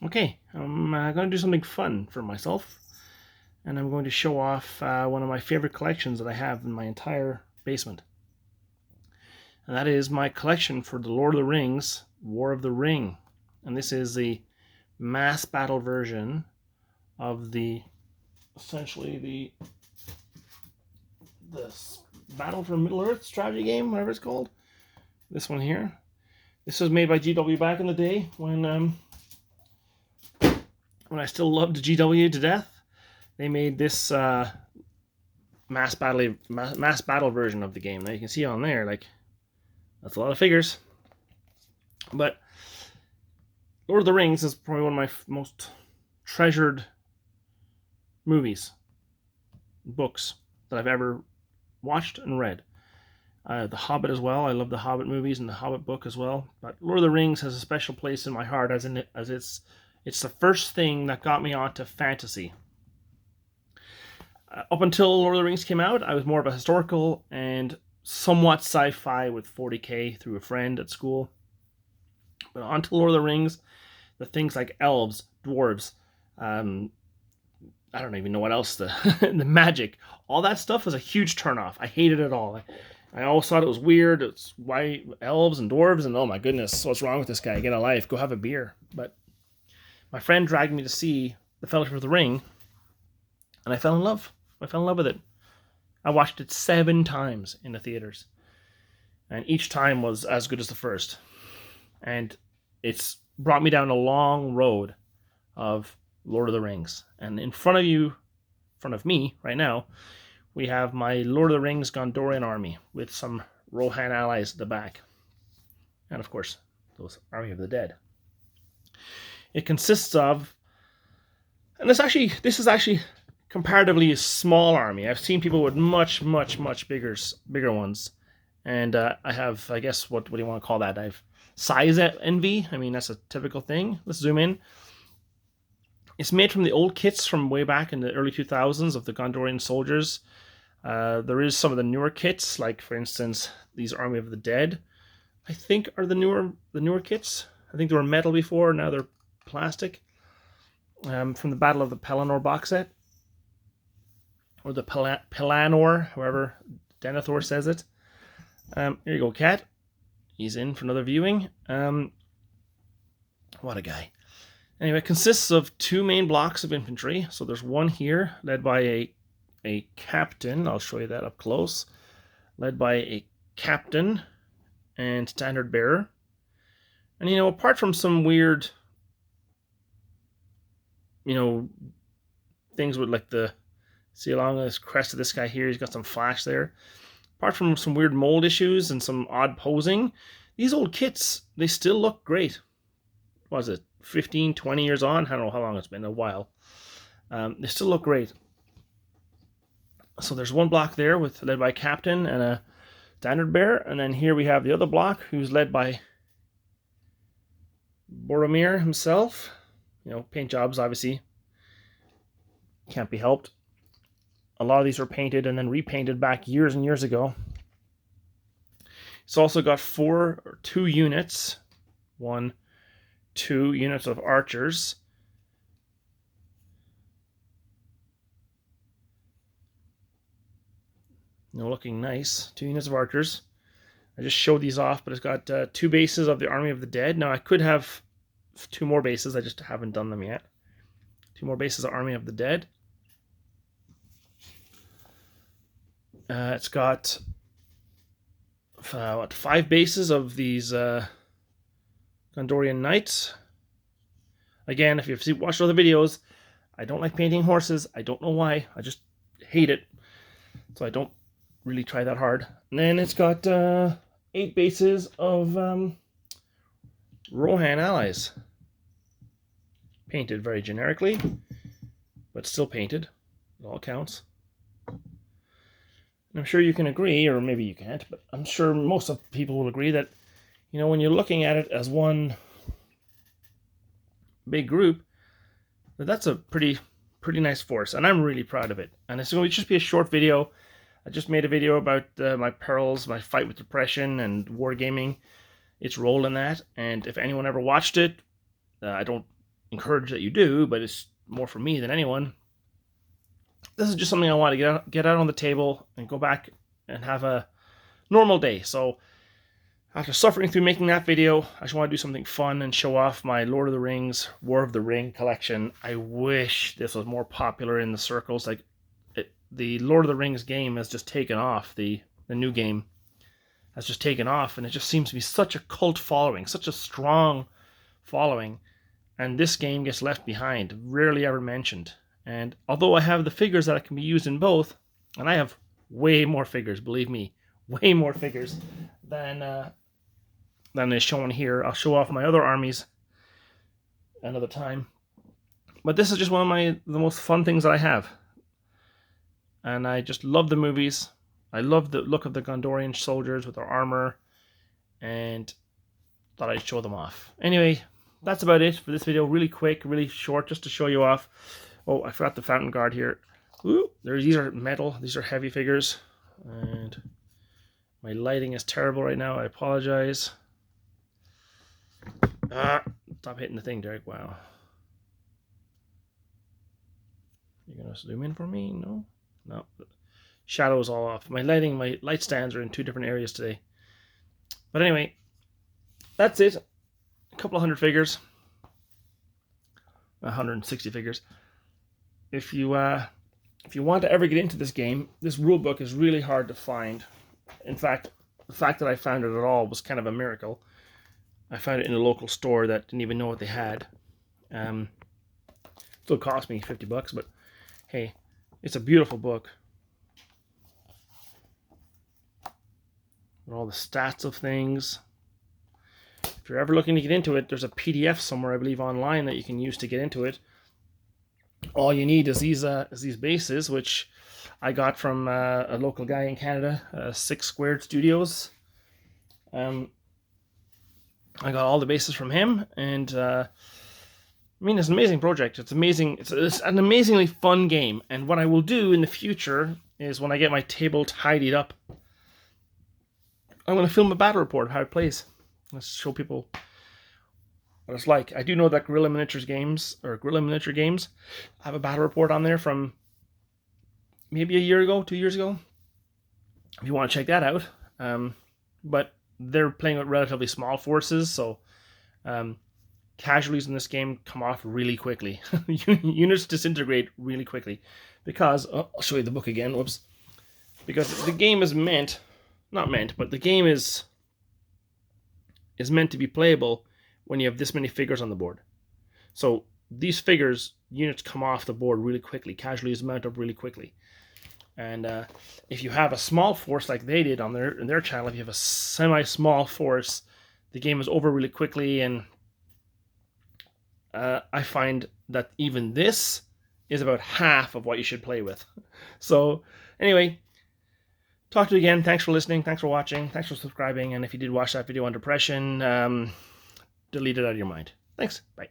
Okay, I'm going to do something fun for myself, and I'm going to show off one of my favorite collections that I have in my entire basement. And that is my collection for the Lord of the Rings, War of the Ring. And this is the mass battle version of essentially the Battle for Middle-earth strategy game, whatever it's called. This one here. This was made by GW back in the day when I still loved GW to death. They made this mass battle version of the game. Now you can see on there, like, that's a lot of figures. But Lord of the Rings is probably one of my most treasured movies, books that I've ever watched and read. The Hobbit as well. I love the Hobbit movies and the Hobbit book as well. But Lord of the Rings has a special place in my heart, as it's the first thing that got me onto fantasy. Up until Lord of the Rings came out, I was more of a historical and somewhat sci-fi with 40k through a friend at school. But onto Lord of the Rings, the things like elves, dwarves, I don't even know what else, the magic, all that stuff was a huge turnoff. I hated it all. I always thought it was weird. It's why elves and dwarves, and oh my goodness, what's wrong with this guy? Get a life, go have a beer. But my friend dragged me to see The Fellowship of the Ring, and I fell in love. I fell in love with it. I watched it 7 times in the theaters, and each time was as good as the first. And it's brought me down a long road of Lord of the Rings. And in front of me right now, we have my Lord of the Rings Gondorian army with some Rohan allies at the back. And of course, those Army of the Dead. It consists of, and this is actually comparatively a small army. I've seen people with much bigger ones. And I have, I guess, what do you want to call that? I've size envy. I mean, that's a typical thing. Let's zoom in. It's made from the old kits from way back in the early 2000s of the Gondorian soldiers. There is some of the newer kits, like for instance, these Army of the Dead, I think are the newer kits. I think they were metal before, now they're plastic. From the Battle of the Pelennor box set, or the Pelennor, however Denethor says it. Here you go, Cat. He's in for another viewing. What a guy. Anyway, it consists of 2 main blocks of infantry. So there's one here, led by a captain. I'll show you that up close. Led by a captain and standard bearer. And, apart from some weird, things with, like, see along this crest of this guy here, he's got some flash there. Apart from some weird mold issues and some odd posing, these old kits, they still look great. What was it, 15, 20 years on? I don't know how long it's been, a while. They still look great. So there's one block there led by a captain and a standard bearer, and then here we have the other block who's led by Boromir himself. Paint jobs, obviously, can't be helped. A lot of these were painted and then repainted back years and years ago. It's also got 2 units. 2 units of archers. Looking nice. 2 units of archers. I just showed these off, but it's got 2 bases of the Army of the Dead. Now, I could have 2 more bases. I just haven't done them yet. 2 more bases of Army of the Dead. It's got 5 bases of these Gondorian Knights. Again, if you've watched other videos, I don't like painting horses. I don't know why. I just hate it. So I don't really try that hard. And then it's got 8 bases of Rohan allies. Painted very generically, but still painted. It all counts. And I'm sure you can agree, or maybe you can't, but I'm sure most of people will agree that, when you're looking at it as one big group, that's a pretty nice force, and I'm really proud of it. And it's going to just be a short video. I just made a video about my perils, my fight with depression and wargaming, its role in that. And if anyone ever watched it, I don't encourage that you do, but it's more for me than anyone. This is just something I want to get out on the table and go back and have a normal day. So after suffering through making that video, I just want to do something fun and show off my Lord of the Rings, War of the Ring collection. I wish this was more popular in the circles. Like the Lord of the Rings game has just taken off. The new game has just taken off, and it just seems to be such a cult following, such a strong following. And this game gets left behind, rarely ever mentioned. And although I have the figures that can be used in both, and I have way more figures, believe me, way more figures than is shown here. I'll show off my other armies another time. But this is just one of the most fun things that I have. And I just love the movies. I love the look of the Gondorian soldiers with their armor, and thought I'd show them off. Anyway, that's about it for this video. Really quick, really short, just to show you off. Oh, I forgot the fountain guard here. Ooh, these are metal. These are heavy figures. And my lighting is terrible right now. I apologize. Stop hitting the thing, Derek. Wow. You're going to zoom in for me? No? No. Shadow is all off. My light stands are in two different areas today. But anyway, that's it. A couple of hundred figures. 160 figures. If you want to ever get into this game, this rulebook is really hard to find. In fact, the fact that I found it at all was kind of a miracle. I found it in a local store that didn't even know what they had. Still cost me $50, but hey, it's a beautiful book. With all the stats of things. If you're ever looking to get into it, there's a PDF somewhere, I believe, online that you can use to get into it. All you need is these bases, which I got from a local guy in Canada, 6 Squared Studios. I got all the bases from him, and I mean, it's an amazing project. It's amazing. It's an amazingly fun game. And what I will do in the future is, when I get my table tidied up, I'm going to film a battle report of how it plays. Let's show people what it's like. I do know that Guerrilla Miniature Games have a battle report on there from maybe a year ago, 2 years ago. If you want to check that out. But they're playing with relatively small forces, so casualties in this game come off really quickly. Units disintegrate really quickly because, I'll show you the book again, whoops. Because the game is the game is meant to be playable when you have this many figures on the board. So these figures, units come off the board really quickly. Casualties mount up really quickly. And if you have a small force like they did on their channel, if you have a semi-small force, the game is over really quickly. And I find that even this is about half of what you should play with. So anyway, talk to you again. Thanks for listening. Thanks for watching. Thanks for subscribing. And if you did watch that video on depression, delete it out of your mind. Thanks. Bye.